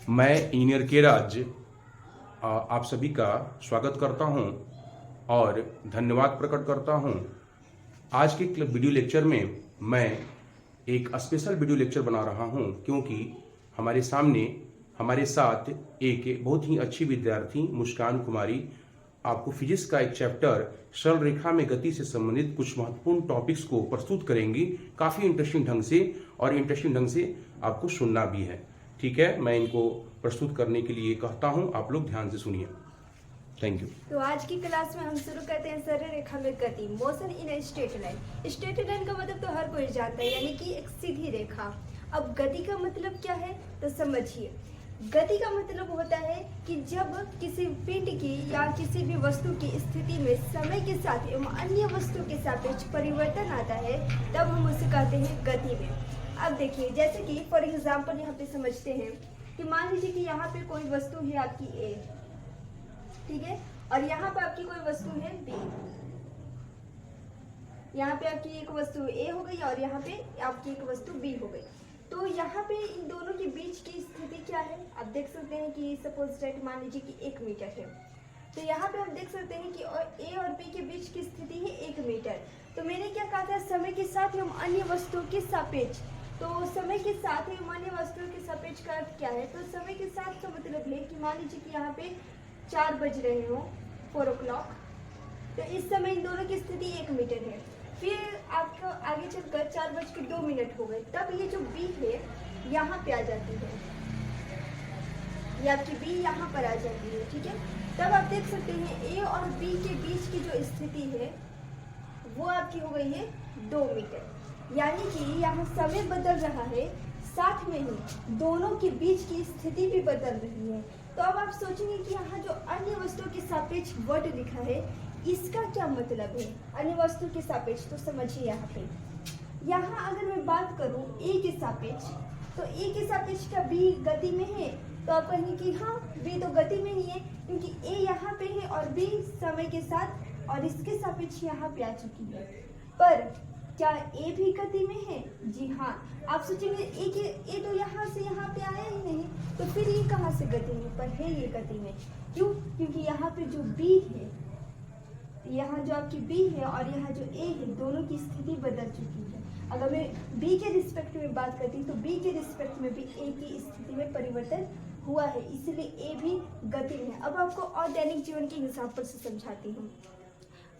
मैं इंजीनियर के राज आप सभी का स्वागत करता हूं और धन्यवाद प्रकट करता हूं। आज के वीडियो लेक्चर में मैं एक स्पेशल वीडियो लेक्चर बना रहा हूं क्योंकि हमारे साथ एक बहुत ही अच्छी विद्यार्थी मुस्कान कुमारी आपको फिजिक्स का एक चैप्टर सरल रेखा में गति से संबंधित कुछ महत्वपूर्ण टॉपिक्स को प्रस्तुत करेंगी काफ़ी इंटरेस्टिंग ढंग से, और इंटरेस्टिंग ढंग से आपको सुनना भी है। ठीक है, मैं इनको प्रस्तुत करने के लिए कहता हूं, आप लोग ध्यान से सुनिए। Thank you. तो आज की क्लास में हम शुरू करते हैं सरल रेखा में गति, motion in a straight line. Straight line का मतलब तो हर कोई जानता है, यानी कि एक सीधी रेखा। अब गति का मतलब क्या है तो समझिए। गति का मतलब होता है कि जब किसी पिंड की या किसी भी वस्तु की स्थिति में समय के साथ एवं अन्य वस्तु के सापेक्ष परिवर्तन आता है, तब हम उसे कहते हैं गति में। अब देखिए, जैसे कि फॉर एग्जाम्पल यहाँ पे समझते हैं कि मान लीजिए कि यहाँ पे कोई वस्तु है आपकी ए, ठीक है, और यहाँ पे आपकी कोई वस्तु है बी। यहाँ पे आपकी एक वस्तु ए हो गई और यहाँ पे आपकी एक वस्तु बी हो गई। तो यहाँ पे इन दोनों के बीच की स्थिति क्या है, आप देख सकते हैं कि सपोज दैट मान लीजिए कि 1 मीटर है। तो यहाँ पे हम देख सकते हैं कि ए और बी के बीच की स्थिति है 1 मीटर। तो मैंने क्या कहा था, समय के साथ एवं अन्य वस्तुओं के सापेक्ष। तो समय के साथ एवं अन्य वस्तुओं के सापेक्ष का अर्थ क्या है, तो समय के साथ का मतलब है कि मान लीजिए कि यहाँ पे 4 बज रहे हो, 4 o'clock। तो इस समय इन दोनों की स्थिति 1 मीटर है। फिर आपका आगे चलकर 4:02 हो गए, तब ये जो बी है यहाँ पे आ जाती है, ये आपकी बी यहाँ पर आ जाती है, ठीक है। तब आप देख सकते हैं ए और बी के बीच की जो स्थिति है वो आपकी हो गई है 2 मीटर। यानी कि यहाँ समय बदल रहा है, साथ में ही दोनों के बीच की स्थिति भी बदल रही है। तो अब आप सोचेंगे कि यहाँ जो अन्य वस्तुओं के सापेक्ष वर्ड लिखा है, इसका क्या मतलब है अन्य वस्तु के सापेक्ष। तो समझिए, यहाँ अगर मैं बात करूं ए के सापेक्ष, तो ए के सापेक्ष का बी गति में है, तो आप कहेंगे कि हाँ बी तो गति में ही है, क्योंकि ए यहाँ पे है और बी समय के साथ और इसके सापेक्ष यहाँ पे आ चुकी है। पर क्या ए भी गति में है? जी हाँ। आप सोचेंगे ए तो यहाँ से यहाँ पे आया ही नहीं, तो फिर ये कहाँ से गति में? पर है ये गति में। क्यों? क्योंकि यहाँ पे जो बी है, यहाँ जो आपकी बी है और यहाँ जो ए है, दोनों की स्थिति बदल चुकी है। अगर मैं बी के रिस्पेक्ट में बात करती हूँ तो बी के रिस्पेक्ट में भी ए की स्थिति में परिवर्तन हुआ है, इसलिए ए भी गति में है। अब आपको और दैनिक जीवन के एग्जाम्पल से समझाती हूँ।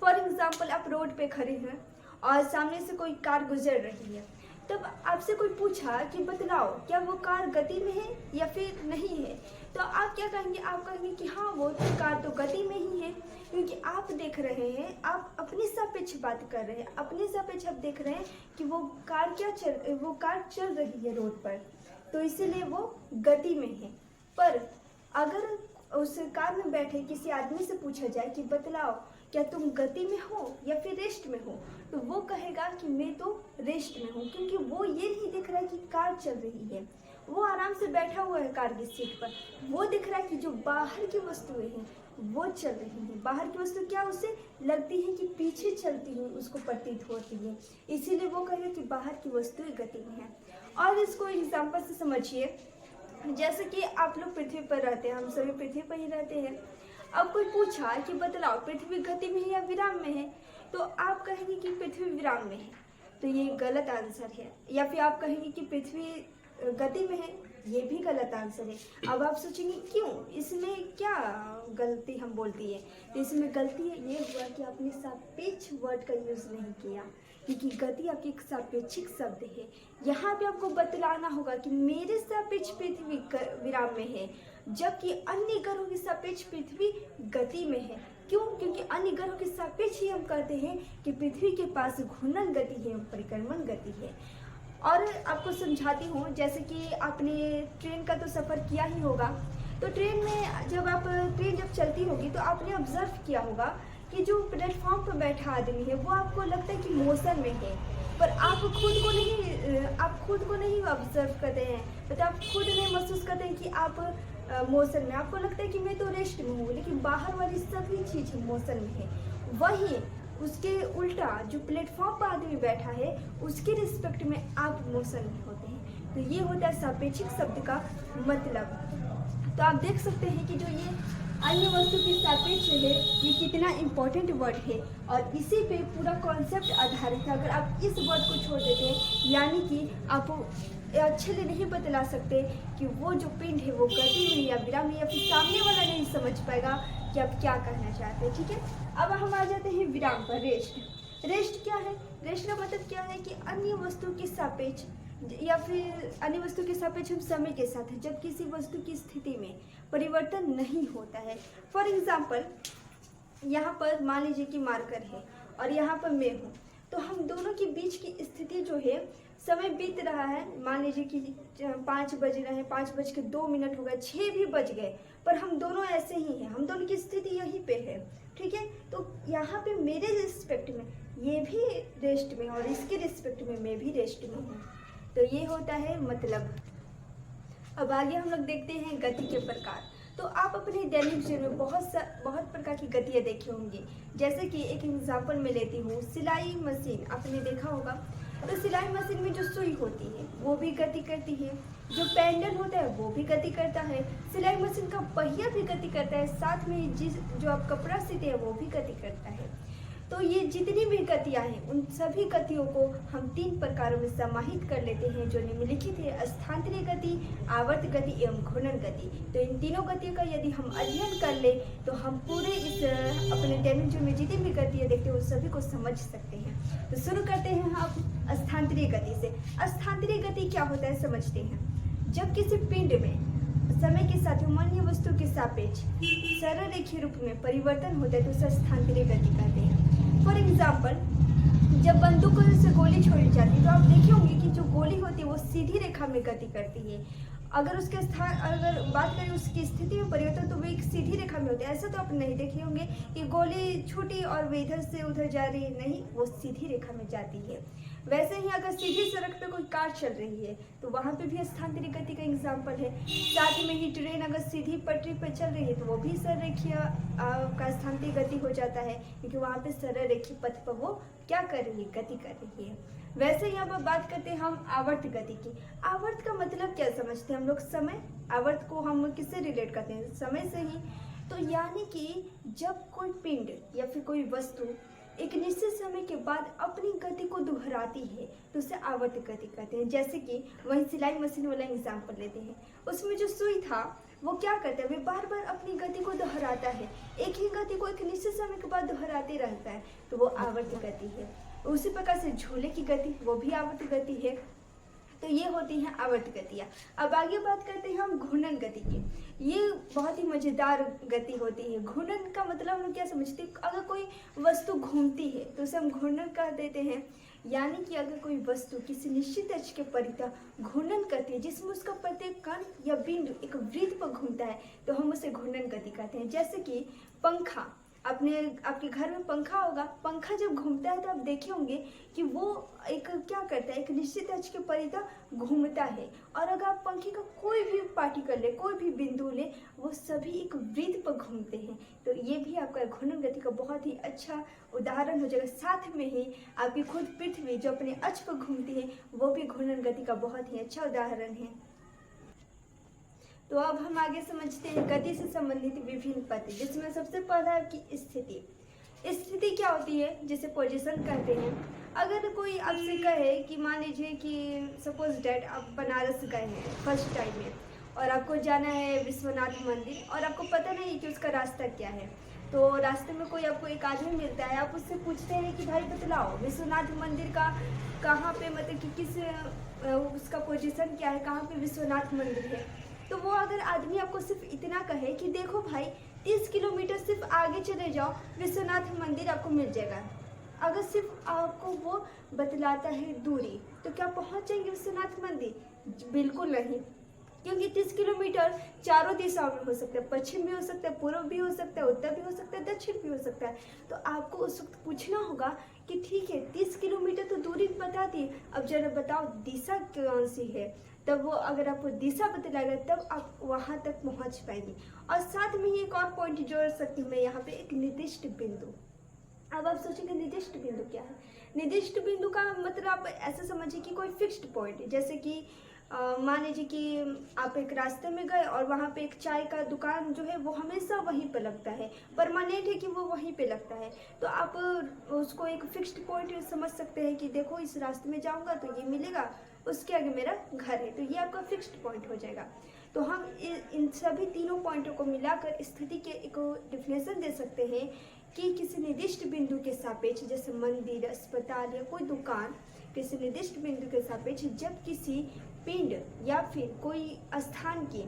फॉर एग्जाम्पल, आप रोड पे खड़े हैं और सामने से कोई कार गुजर रही है। तब आपसे कोई पूछा कि बतलाओ क्या वो कार गति में है या फिर नहीं है, तो आप क्या कहेंगे? आप कहेंगे कि हाँ वो कार तो गति में ही है, क्योंकि आप देख रहे हैं, आप अपने सापेक्ष बात कर रहे हैं, अपने सापेक्ष आप देख रहे हैं कि वो कार चल रही है रोड पर, तो इसीलिए वो गति में है। पर अगर उस कार में बैठे किसी आदमी से पूछा जाए कि बतलाओ क्या तुम गति में हो या फिर रेस्ट में हो, तो वो कहेगा कि मैं तो रेस्ट में हूँ, क्योंकि वो ये नहीं दिख रहा है कि कार चल रही है। वो आराम से बैठा हुआ है कार की सीट पर, वो दिख रहा है कि जो बाहर की वस्तुएं हैं वो चल रही हैं। बाहर की वस्तु क्या उसे लगती है कि पीछे चलती हुई उसको प्रतीत होती है, इसीलिए वो कहेगा कि बाहर की वस्तुएं गति में है। और इसको एग्जाम्पल से समझिए, जैसे कि आप लोग पृथ्वी पर रहते हैं, हम सभी पृथ्वी पर ही रहते हैं। अब कोई पूछा कि बतलाओ पृथ्वी गति में है या विराम में है, तो आप कहेंगे कि पृथ्वी विराम में है, तो ये गलत आंसर है। या फिर आप कहेंगे कि पृथ्वी गति में है, ये भी गलत आंसर है। अब आप सोचेंगे क्यों, इसमें क्या गलती हम बोल दिए? तो इसमें गलती ये हुआ कि आपने सापेक्ष वर्ड का यूज नहीं किया, क्योंकि गति आपकी एक सापेक्षिक शब्द है। यहाँ पे आपको बतलाना होगा कि मेरे सापेक्ष पृथ्वी विराम में है, जबकि अन्य ग्रहों के सापेक्ष पृथ्वी गति में है। क्यों? क्योंकि अन्य ग्रहों के सापेक्ष ही हम कहते हैं कि पृथ्वी के पास घूर्णन गति है, परिक्रमण गति है। और आपको समझाती हूँ, जैसे कि आपने ट्रेन का तो सफ़र किया ही होगा, तो ट्रेन में ट्रेन जब चलती होगी तो आपने ऑब्जर्व किया होगा कि जो प्लेटफॉर्म पर बैठा आदमी है वो आपको लगता है कि मोशन में है, पर आप खुद को नहीं ऑब्जर्व करते हैं, मतलब आप खुद नहीं महसूस करते हैं कि आप मोशन में। आपको लगता है कि मैं तो रेस्ट में हूँ, लेकिन बाहर वाली सभी चीज़ मोशन में है। वही उसके उल्टा जो प्लेटफॉर्म पर आदमी बैठा है उसके रिस्पेक्ट में आप मोशन में होते हैं। तो ये होता है सापेक्षिक शब्द का मतलब। तो आप देख सकते हैं कि जो ये अन्य वस्तु के सापेक्ष है ये कितना इम्पोर्टेंट वर्ड है और इसी पे पूरा कॉन्सेप्ट आधारित है। अगर आप इस वर्ड को छोड़ देते हैं यानी कि आप अच्छे से नहीं बतला सकते कि वो जो पिंड है वो गति में या विराम में, या फिर सामने वाला नहीं समझ पाएगा कि आप क्या कहना चाहते हैं। ठीक है, अब हम आ जाते हैं विराम पर। रेस्ट क्या है? रेस्ट का मतलब क्या है कि अन्य वस्तु के सापेक्ष या फिर अन्य वस्तु के सापेक्ष हम समय के साथ है जब किसी वस्तु की स्थिति में परिवर्तन नहीं होता है। फॉर एग्जाम्पल यहाँ पर मान लीजिए कि मार्कर है और यहाँ पर मैं हूँ, तो हम दोनों के बीच की स्थिति जो है, समय बीत रहा है, मान लीजिए कि 5 बज रहे हैं, 5:02 हो गए, 6 भी बज गए, पर हम दोनों ऐसे ही हैं, हम दोनों की स्थिति यहीं पे है। ठीक है, तो यहाँ पे मेरे रिस्पेक्ट में ये भी रेस्ट में और इसके रिस्पेक्ट में मैं भी रेस्ट में हूँ। तो ये होता है मतलब। अब आगे हम लोग देखते हैं गति के प्रकार। तो आप अपने दैनिक जीवन में बहुत प्रकार की गतियाँ देखे होंगी। जैसे कि एक एग्जांपल मैं लेती हूँ, सिलाई मशीन आपने देखा होगा। तो सिलाई मशीन में जो सुई होती है वो भी गति करती है, जो पेंडल होता है वो भी गति करता है, सिलाई मशीन का पहिया भी गति करता है, साथ में जो आप कपड़ा सीते हैं वो भी गति करता है। तो ये जितनी भी गतियाँ हैं उन सभी गतियों को हम 3 प्रकारों में समाहित कर लेते हैं जो निम्नलिखित है: स्थानांतरित गति, आवर्त गति एवं घूर्णन गति। तो इन तीनों गतियों का यदि हम अध्ययन कर ले तो हम पूरे इस अपने दैनिक जीवन में जितनी भी गतियाँ देखते हैं उन सभी को समझ सकते हैं। तो शुरू करते हैं हम स्थानांतरित गति से। स्थानांतरित गति क्या होता है समझते हैं। जब किसी पिंड में समय के साथ अन्य वस्तु के सापेक्ष सरल रेखीय रूप में परिवर्तन होता है तो उसे स्थानांतरित गति कहते हैं। फॉर एग्जाम्पल, जब बंदूक से गोली छोड़ी जाती है तो आप देखे होंगे कि जो गोली होती है वो सीधी रेखा में गति करती है। अगर बात करें उसकी स्थिति में परिवर्तन तो वो एक सीधी रेखा में होती है। ऐसा तो आप नहीं देखे होंगे कि गोली छूटी और वे इधर से उधर जा रही है, नहीं, वो सीधी रेखा में जाती है। वैसे ही अगर सीधी सड़क पे कोई कार चल रही है तो वहाँ पे भी स्थानांतरित गति का एग्जाम्पल है। साथ में ही ट्रेन अगर सीधी पटरी पर चल रही है तो वो भी सरल रेखीय का स्थानांतरित गति हो जाता है, क्योंकि वहाँ पे सरल रेखीय पथ पर वो क्या कर रही है, गति कर रही है। वैसे यहाँ पर बात करते हैं हम आवर्त गति की। आवर्त का मतलब क्या समझते हैं हम लोग? समय। आवर्त को हम किससे रिलेट करते हैं? समय से ही। तो यानी कि जब कोई पिंड या फिर कोई वस्तु एक निश्चित समय के बाद अपनी गति को दोहराती है तो उसे आवर्त गति कहते हैं। जैसे कि वही सिलाई मशीन वाला एग्जाम्पल लेते हैं, उसमें जो सुई था वो क्या करता है, वे बार बार अपनी गति को दोहराता है, एक ही गति को एक निश्चित समय के बाद दोहराते रहता है, तो वो आवर्त गति है। उसी प्रकार से झूले की गति वो भी आवर्त गति है। तो ये होती हैं आवर्त गतियाँ। अब आगे बात करते हैं हम घूर्णन गति की। ये बहुत ही मज़ेदार गति होती है। घूर्णन का मतलब हम क्या समझते हैं? अगर कोई वस्तु घूमती है तो उसे हम घूर्णन कह देते हैं। यानी कि अगर कोई वस्तु किसी निश्चित अक्ष के परितः घूर्णन करती है जिसमें उसका प्रत्येक कण या बिंदु एक वृत्त पर घूमता है तो हम उसे घूर्णन गति कहते हैं। जैसे कि पंखा, आपके घर में पंखा होगा, पंखा जब घूमता है तो आप देखे होंगे कि वो एक क्या करता है, एक निश्चित अक्ष के परितः घूमता है। और अगर आप पंखे का कोई भी पार्टिकल ले, कोई भी बिंदु ले, वो सभी एक वृत्त पर घूमते हैं। तो ये भी आपका घूर्णन गति का बहुत ही अच्छा उदाहरण हो जाएगा। साथ में ही आपकी खुद पृथ्वी जो अपने अक्ष पर घूमती है वो भी घूर्णन गति का बहुत ही अच्छा उदाहरण है। तो अब हम आगे समझते हैं गति से संबंधित विभिन्न पद, जिसमें सबसे पहला है कि स्थिति। स्थिति क्या होती है? जिसे पोजीशन कहते हैं। अगर कोई आपसे कहे कि मान लीजिए कि सपोज डैट आप बनारस गए हैं फर्स्ट टाइम में और आपको जाना है विश्वनाथ मंदिर और आपको पता नहीं कि उसका रास्ता क्या है, तो रास्ते में कोई आपको एक आदमी मिलता है, आप उससे पूछते हैं कि भाई बतलाओ विश्वनाथ मंदिर का कहाँ पे, मतलब कि किस उसका पोजीशन क्या है, कहाँ पे विश्वनाथ मंदिर है। तो वो अगर आदमी आपको सिर्फ इतना कहे कि देखो भाई 30 किलोमीटर सिर्फ आगे चले जाओ विश्वनाथ मंदिर आपको मिल जाएगा, अगर सिर्फ आपको वो बतलाता है दूरी, तो क्या पहुंच जाएंगे विश्वनाथ मंदिर? बिल्कुल नहीं, क्योंकि 30 किलोमीटर चारों दिशाओं में हो सकता है, पश्चिम भी हो सकता है, पूर्व भी हो सकता है, उत्तर भी हो सकता है, दक्षिण भी हो सकता है। तो आपको उस वक्त पूछना होगा कि ठीक है 30 किलोमीटर तो दूरी बता दी, अब जरा बताओ दिशा कौन सी है। तब वो अगर आपको दिशा बतलाएगा तब आप वहाँ तक पहुँच पाएंगे। और साथ में ही एक और पॉइंट जोड़ सकती हूँ मैं यहाँ पे, एक निर्दिष्ट बिंदु। अब आप सोचेंगे निर्दिष्ट बिंदु क्या है? निर्दिष्ट बिंदु का मतलब आप ऐसा समझिए कि कोई फिक्स्ड पॉइंट है, जैसे कि मान लीजिए कि आप एक रास्ते में गए और वहाँ पे एक चाय का दुकान जो है वो हमेशा वहीं पे लगता है, परमानेंट है कि वो वहीं पे लगता है। तो आप उसको एक फिक्स्ड पॉइंट समझ सकते हैं कि देखो इस रास्ते में जाऊँगा तो ये मिलेगा, उसके आगे मेरा घर है, तो ये आपका फिक्स्ड पॉइंट हो जाएगा। तो हम इन सभी तीनों पॉइंटों को मिलाकर स्थिति के एक डिफिनेशन दे सकते हैं कि किसी निर्दिष्ट बिंदु के सापेक्ष, जैसे मंदिर, अस्पताल या कोई दुकान, किसी निर्दिष्ट बिंदु के सापेक्ष जब किसी पिंड या फिर कोई स्थान की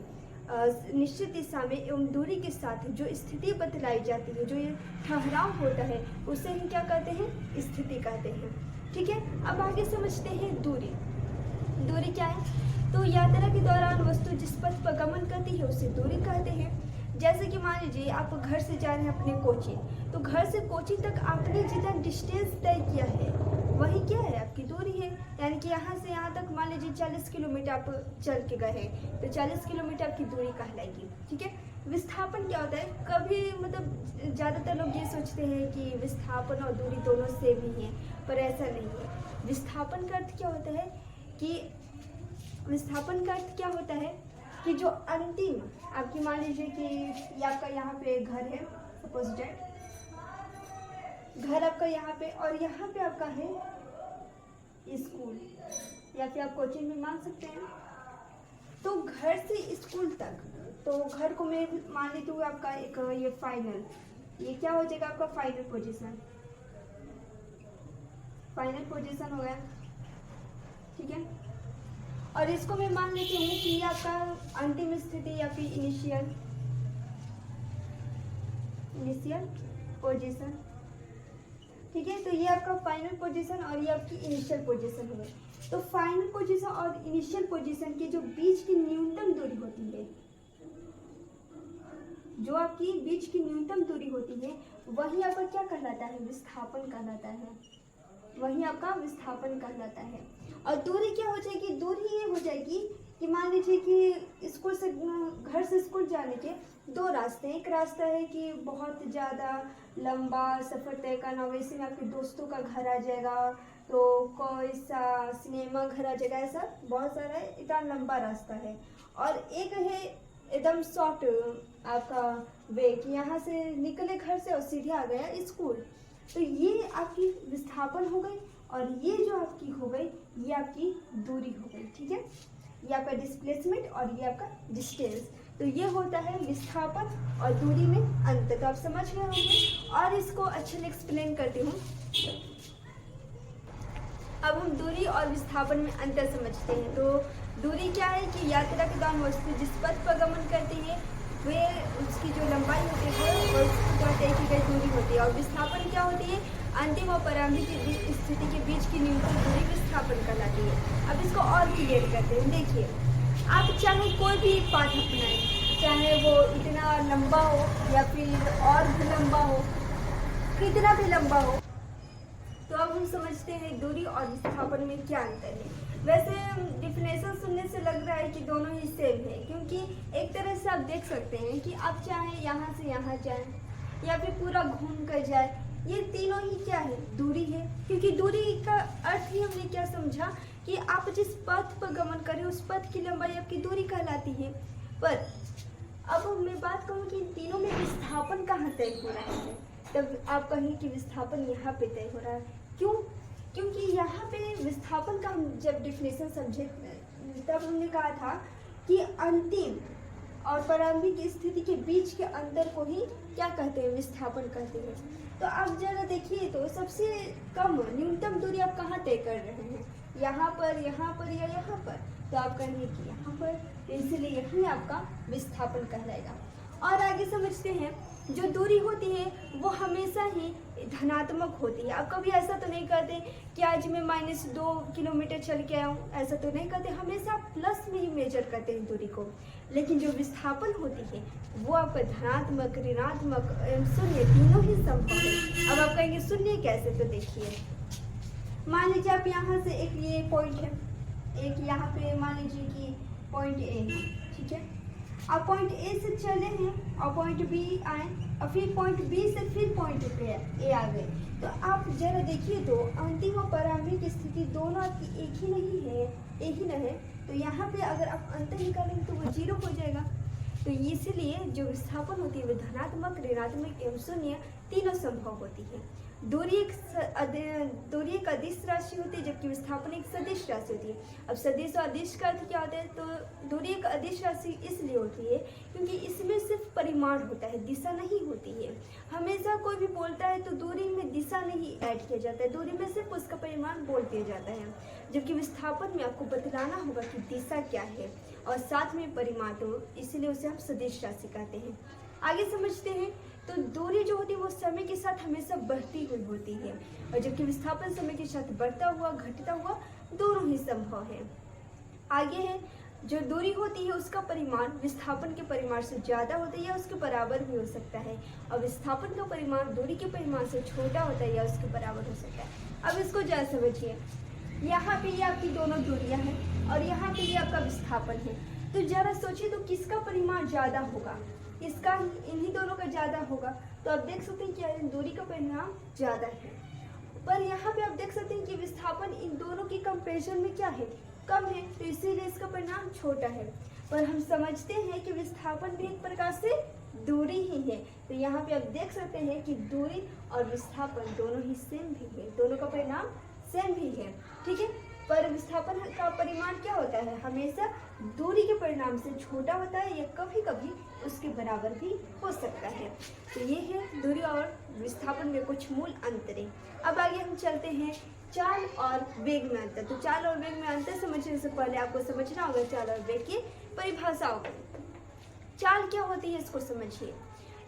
निश्चित दिशा में एवं दूरी के साथ जो स्थिति बतलाई जाती है, जो ये ठहराव होता है, उसे हम क्या कहते हैं? स्थिति कहते हैं। ठीक है, अब आगे समझते हैं दूरी। दूरी क्या है? तो यात्रा के दौरान वस्तु जिस पथ पर गमन करती है उसे दूरी कहते हैं। जैसे कि मान लीजिए आप घर से जा रहे हैं अपने कोचिंग, तो घर से कोचिंग तक आपने जितना डिस्टेंस तय किया है वही क्या है? आपकी दूरी है। यानी कि यहाँ से यहाँ तक मान लीजिए 40 किलोमीटर आप चल के गए हैं, तो 40 किलोमीटर आपकी दूरी कहलाएगी। ठीक है, विस्थापन क्या होता है? कभी मतलब ज़्यादातर लोग ये सोचते हैं कि विस्थापन और दूरी दोनों सेम ही हैं, पर ऐसा नहीं है। विस्थापन का अर्थ क्या होता है कि विस्थापन का अर्थ क्या होता है कि जो अंतिम आपकी, मान लीजिए कि ये आपका यहाँ पे घर है, सपोज डेट घर आपका यहाँ पे, और यहाँ पे आपका है स्कूल या फिर आप कोचिंग में मान सकते हैं। तो घर से स्कूल तक, तो घर को मैं मान लेती हूँ आपका एक ये फाइनल, ये क्या हो जाएगा? आपका फाइनल पोजीशन, फाइनल पोजीशन हो गया। ठीक है, और इसको मैं मान लेती हूँ कि ये आपका अंतिम स्थिति या फिर इनिशियल पोजीशन। ठीक है, तो ये आपका फाइनल पोजीशन और ये आपकी इनिशियल पोजीशन है। तो फाइनल पोजीशन और इनिशियल पोजीशन के जो बीच की न्यूनतम दूरी होती है, जो आपकी बीच की न्यूनतम दूरी होती है, वही आपका क्या कहलाता है? विस्थापन कहलाता है। वही आपका विस्थापन कहलाता है। और दूरी क्या हो जाएगी? दूरी ये हो जाएगी कि मान लीजिए कि स्कूल से, घर से स्कूल जाने के दो रास्ते हैं। एक रास्ता है कि बहुत ज़्यादा लंबा सफ़र तय करना, वैसे में आपके दोस्तों का घर आ जाएगा, तो कोई सा सिनेमा घर आ जाएगा, ऐसा बहुत सारा है, इतना लंबा रास्ता है। और एक है एकदम शॉर्ट आपका वे कि यहाँ से निकले घर से और सीधे आ गया स्कूल। तो ये आपकी विस्थापन हो गई, और ये जो आपकी हो गई ये आपकी दूरी हो गई। ठीक है, ये आपका डिस्प्लेसमेंट और ये आपका डिस्टेंस। तो ये होता है विस्थापन और दूरी में अंतर। तो आप समझ गए होंगे, और इसको अच्छे से एक्सप्लेन करती हूँ। अब हम दूरी और विस्थापन में अंतर समझते हैं। तो दूरी क्या है कि यात्रा के दौरान वस्तु जिस पथ पर गमन करती है वे उसकी जो लंबाई होती है वो उसकी तय की गई दूरी होती है। और विस्थापन क्या होती है? अंतिम और प्रारंभिक स्थिति के बीच की न्यूनतम दूरी विस्थापन कहलाती है। अब इसको और क्लियर करते हैं। देखिए, आप चाहे कोई भी पाथ अपनाएं, चाहे वो इतना लंबा हो या फिर और भी लंबा हो, कितना भी लंबा हो, तो अब हम समझते हैं दूरी और विस्थापन में क्या अंतर है। वैसे डिफिनेशन सुनने से लग रहा है कि दोनों ही सेम है, क्योंकि एक तरह से आप देख सकते हैं कि आप चाहे यहाँ से यहाँ जाएं या फिर पूरा घूम कर जाए, ये तीनों ही क्या है? दूरी है। क्योंकि दूरी का अर्थ ही हमने क्या समझा कि आप जिस पथ पर गमन करें उस पथ की लंबाई आपकी दूरी कहलाती है। पर अब मैं बात कहूँ कि इन तीनों में विस्थापन कहाँ तय हो रहा है, तब आप कहें कि विस्थापन यहाँ पे तय हो रहा है। क्यों? क्योंकि यहाँ पे विस्थापन का हम जब डिफिनेशन समझे तब हमने कहा था कि अंतिम और प्रारंभिक स्थिति के बीच के अंतर को ही क्या कहते हैं? विस्थापन कहते हैं। तो आप जरा देखिए, तो सबसे कम न्यूनतम दूरी आप कहाँ तय कर रहे हैं? यहाँ पर या यहाँ पर? तो आप कहेंगे कि यहाँ पर, तो इसलिए यही आपका विस्थापन कहलाएगा। और आगे समझते हैं, जो दूरी होती है वो हमेशा ही धनात्मक होती है। आप कभी ऐसा तो नहीं करते कि आज मैं -2 किलोमीटर चल के आया हूँ, ऐसा तो नहीं करते। हमेशा प्लस में ही मेजर करते हैं दूरी को। लेकिन जो विस्थापन होती है वो आपका धनात्मक, ऋणात्मक, शून्य तीनों ही संभव है। अब आप कहेंगे शून्य कैसे? तो देखिए, मान लीजिए आप यहाँ से एक ये पॉइंट है, एक यहाँ पे मान लीजिए कि पॉइंट ए है। ठीक है, आप पॉइंट ए से चले हैं और पॉइंट बी आए, और फिर पॉइंट बी से फिर पॉइंट पे ए आ गए। तो आप जरा देखिए, तो अंतिम और प्रारंभिक स्थिति दोनों आपकी एक ही नहीं है, एक ही नहीं है। तो यहाँ पे अगर आप अंतर निकालेंगे तो वो 0 हो जाएगा। तो इसीलिए जो विस्थापन होती है वो धनात्मक, ऋणात्मक एवं शून्य तीनों संभव होती है। दूरी एक अदिश राशि होती है, जबकि विस्थापन एक सदिश राशि होती है। अब सदिश और अदिश का अर्थ क्या होता है? तो दूरी एक अदिश राशि इसलिए होती है क्योंकि इसमें सिर्फ परिमाण होता है, दिशा नहीं होती है। हमेशा कोई भी बोलता है तो दूरी में दिशा नहीं ऐड किया जाता है, दूरी में सिर्फ उसका परिमाण बोल दिया जाता है। जबकि विस्थापन में आपको बतलाना होगा कि दिशा क्या है और साथ में परिमाण, तो इसीलिए उसे हम सदिश राशि कहते हैं। आगे समझते हैं। तो दूरी जो होती है वो समय के साथ हमेशा बढ़ती हुई होती है, और जबकि विस्थापन समय के साथ बढ़ता हुआ घटता हुआ दोनों ही संभव है। आगे है, जो दूरी होती है उसका परिमाण विस्थापन के परिमाण से ज़्यादा होता है या उसके बराबर भी हो सकता है, और विस्थापन का परिमाण दूरी के परिमाण से छोटा होता है या उसके बराबर हो सकता है। अब इसको जरा समझिए। यहाँ पे ये आपकी दोनों दूरियां हैं और यहाँ पे ये आपका विस्थापन है। तो जरा सोचिए तो किसका परिमाण ज़्यादा होगा? इसका, इन्हीं दोनों का ज़्यादा होगा। तो आप देख सकते हैं कि दूरी का परिमाण ज़्यादा है, पर यहाँ पे आप देख सकते हैं कि विस्थापन इन दोनों की कंपेरिजन में क्या है? कम है, तो इसीलिए इसका परिमाण छोटा है। पर हम समझते हैं कि विस्थापन भी एक प्रकार से दूरी ही है। तो यहाँ पे आप देख सकते हैं कि दूरी और विस्थापन दोनों ही सेम भी है, दोनों का परिणाम सेम ही है, ठीक है। पर विस्थापन का परिमाण क्या होता है? हमेशा दूरी के परिणाम से छोटा होता है या कभी कभी उसके बराबर भी हो सकता है। तो ये है दूरी और विस्थापन में कुछ मूल अंतरें। अब आगे हम चलते हैं चाल और वेग में अंतर। तो चाल और वेग में अंतर समझने से पहले आपको समझना होगा चाल और वेग की परिभाषाओं को। चाल क्या होती है इसको समझिए।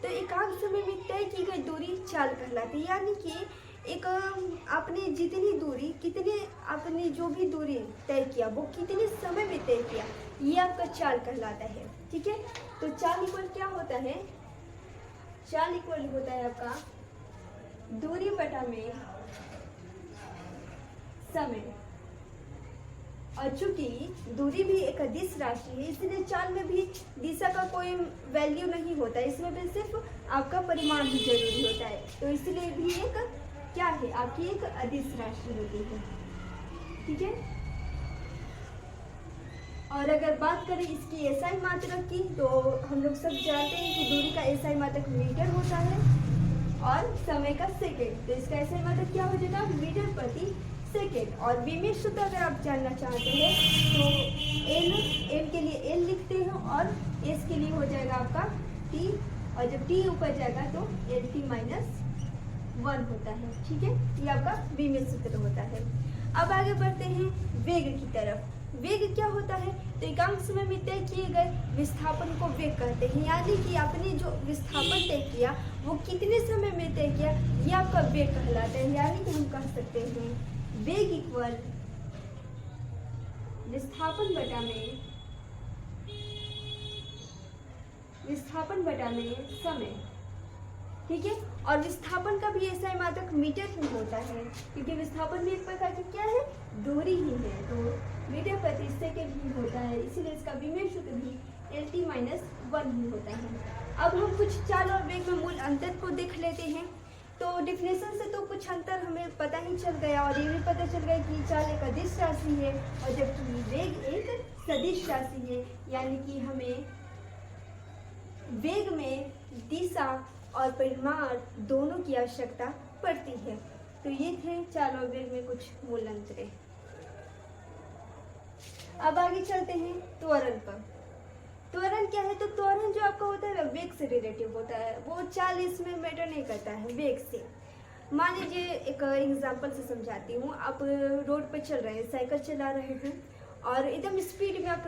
तो एकांक समय में तय की गई दूरी चाल कहलाती है, यानी कि एक आपने जितनी दूरी, कितने आपने जो भी दूरी तय किया वो कितने समय में तय किया, ये आपका चाल कहलाता है, ठीक है। तो चाल इक्वल क्या होता है? चाल इक्वल होता है आपका दूरी बटा में समय, और चूंकि दूरी भी एक अदिश राशि है इसलिए चाल में भी दिशा का कोई वैल्यू नहीं होता है, इसमें भी सिर्फ आपका परिमाण ही जरूरी होता है। तो इसलिए भी एक क्या है? आपकी एक अदिश राशि होती है, ठीक है। और अगर बात करें इसकी एसआई मात्रक की, तो हम लोग सब जानते हैं कि दूरी का एसआई मात्रक मीटर होता है और समय का सेकंड। तो इसका एसआई मात्रक क्या हो जाएगा? मीटर प्रति सेकेंड। और विमेय सूत्र अगर आप जानना चाहते हैं तो एल के लिए एल लिखते हैं और एस के लिए हो जाएगा आपका टी, और जब टी ऊपर जाएगा तो एल टी माइनस 1 होता है, ठीक है। ये आपका विमेय सूत्र होता है। अब आगे बढ़ते हैं वेग की तरफ। वेग क्या होता है? तो एकांक समय में तय किए गए विस्थापन को वेग कहते हैं, यानी कि आपने जो विस्थापन तय किया वो कितने समय में तय किया, ये आपका वेग कहलाता है। यानी कि हम कह सकते हैं वेग इक्वल विस्थापन बटा में समय, ठीक है। और विस्थापन का भी एसआई मात्रक मीटर ही होता है, क्योंकि विस्थापन भी एक प्रकार की क्या है? दूरी ही है, तो मीटर प्रति सेकेंड ही होता है, इसीलिए इसका विमेय सूत्र भी LT माइनस 1 ही होता है। अब हम कुछ चाल और वेग में मूल अंतर को देख लेते हैं। तो डिफिनेशन से तो कुछ अंतर हमें पता ही चल गया, और ये भी पता चल गया कि चाल एक अदिश राशि है और जबकि वेग एक सदिश राशि है, यानी कि हमें वेग में दिशा और परिमाण दोनों की आवश्यकता पड़ती है। तो ये थे चाल और वेग में कुछ मूल अंतरें। अब आगे चलते हैं त्वरण पर। त्वरण क्या है? तो त्वरण जो आपका होता है वेग से रिलेटिव होता है, वो चाल इसमें मैटर नहीं करता है वेग से। मान लीजिए एक एग्जांपल से समझाती हूँ। आप रोड पर चल रहे हैं, साइकिल चला रहे हैं और एकदम स्पीड में आप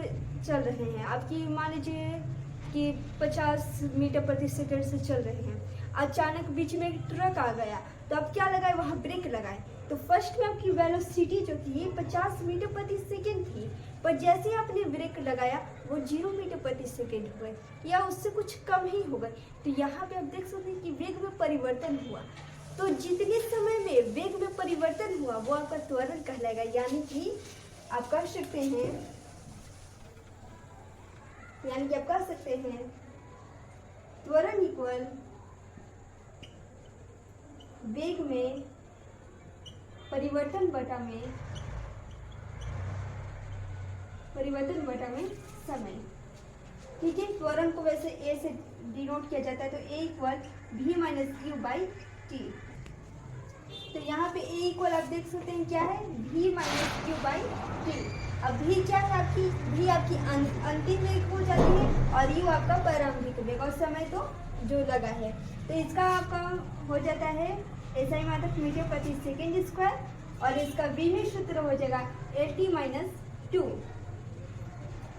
चल रहे हैं। आपकी मान लीजिए कि 50 मीटर प्रति सेकंड से चल रहे हैं, अचानक बीच में एक ट्रक आ गया तो आप क्या लगाए? वहाँ ब्रेक लगाए। तो फर्स्ट में आपकी वेलोसिटी जो थी 50 मीटर प्रति सेकंड थी, पर जैसे ही आपने ब्रेक लगाया वो 0 मीटर प्रति सेकंड हुए या उससे कुछ कम ही हो गए। तो यहाँ पे आप देख सकते हैं कि वेग में परिवर्तन हुआ। तो जितने समय में वेग में परिवर्तन हुआ वो आपका त्वरण कहलाएगा, यानी कि आप कह सकते हैं त्वरण इक्वल वेग में परिवर्तन बटा में परिवर्तन बटा में समय। ठीक है, त्वरण को वैसे ए से डिनोट किया जाता है, तो a equal v minus q by t. तो यहाँ पे ए इक्वल आप देख सकते हैं क्या है, v minus q by T. अब v क्या है आपकी, v आपकी अंतिम वेग हो जाती है और u आपका प्रारंभिक वेग, और समय तो जो लगा है। तो इसका आपका हो जाता है ऐसा ही मात्रक मीटर प्रति सेकेंड स्क्वायर, और इसका v में सूत्र हो जाएगा 80 माइनस 2।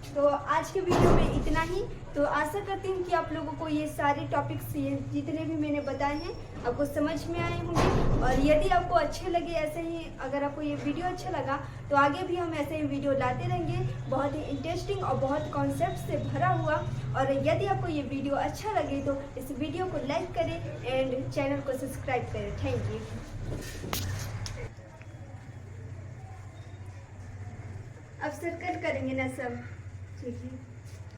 तो आज के वीडियो में इतना ही। तो आशा करती हूँ कि आप लोगों को ये सारे टॉपिक्स जितने भी मैंने बताए हैं आपको समझ में आए होंगे। और यदि आपको अच्छे लगे ऐसे ही, अगर आपको ये वीडियो अच्छा लगा तो आगे भी हम ऐसे ही वीडियो लाते रहेंगे, बहुत ही इंटरेस्टिंग और बहुत कॉन्सेप्ट से भरा हुआ। और यदि आपको ये वीडियो अच्छा लगे तो इस वीडियो को लाइक करें एंड चैनल को सब्सक्राइब करें। Thank you. अब सर्कल करेंगे ना सब, ठीक है।